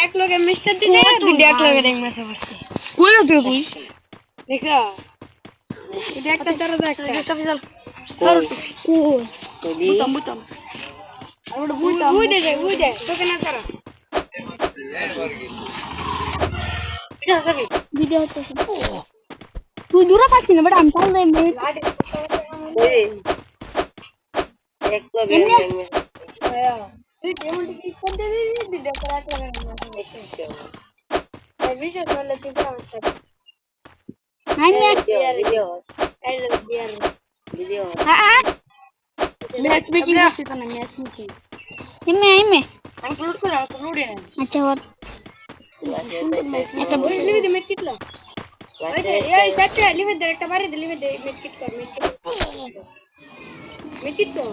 এক লগে মিস্টার দিছে তুই এক লগে র্যাঙ্ক ম্যাচে বসছিস কই আছিস তুই দেখছো এটা একটা দরজা একটা সফিসাল সর ও বুতাম আর ওটা বুই দে তোকে না তারা ভিডিও হচ্ছে তুই দূরে পাচ্ছিস না বাট আমি তাহলে এক লগে তুই কেমন কি স্টার্ট দে দি দে করা করে না বিশেষ হলে তুই সমস্যা আমি ভিডিও ম্যাচ মেকিং করছিস না ম্যাচ মেকিং আমি আপলোড করে আপলোড না আচ্ছা ওর একটা বসে লিখে দে মেট কিটলা এই সত্যি লিখে দে একটা বারে লিখে দে মেট কিট কর মেট কিট তো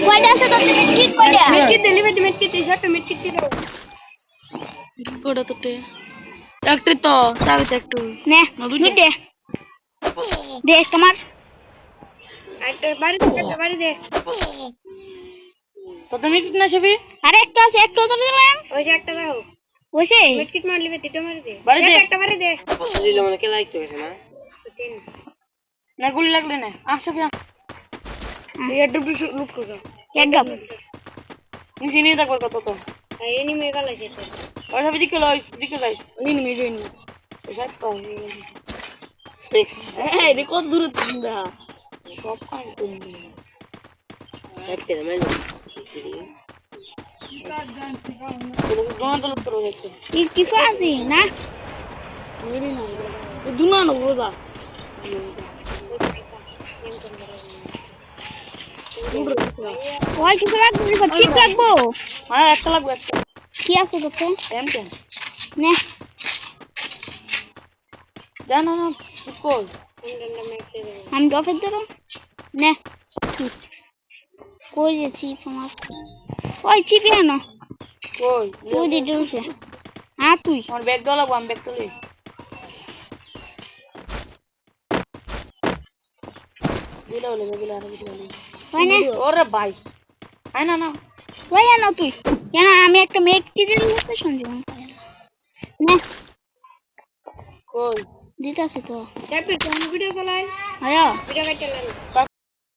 কয়টা আছে তোর কিট কয়টা মেট কিট দে লিখে দে মেট কিট সব মেট কিট দে কোডা তোতে একটা তো চাবিতে একটু নে মিট দে দে তোমার একটা বারে দে তো তুমি কিট না সবই আরে একটা আছে একটা তো দিলাম ওই যে একটা দাও ওইসে মেট কিট মার লিখে দিতে মার দে বারে দে একটা বারে দে দিলে মনে কে লাইক তো গেছে না তিন না গুলি লাগলে না সফি এই একটু লুট করো একদম নিচে নিয়ে থাকবার কত তো এই এনিমি ফেলাইছে তো ওই সবই দিকে লাইস এনিমি সব তো এই রে কত দূর তোমরা সব কাজ তুমি হ্যাপি না মানে দুনা তো লুট করো দেখতে কিছু আছে না মেরি না দুনা না বোঝা ওই কিছু লাগবে চিপ লাগবো হ্যাঁ একটা লাগবে একটা কি আছে তোতে এমন নে জানা না কই আমি ডফের ধরো নে কই যে চিপ আমার ওই চিপ আনো কই তুই দিতে উঠে তুই আমার ব্যাগ ডলা লাগবে আমি ব্যাগ তুলি দিলা হলে দিলা আর কিছু নেই ওই না ওরে ভাই আয় না না ওই আনো তুই কেন আমি একটা মেয়ে কি দিন বলতে শুনছি নে কই দিতাছি তো চ্যাপের কোন ভিডিও চালাই আয়া ভিডিও কাটতে লাগে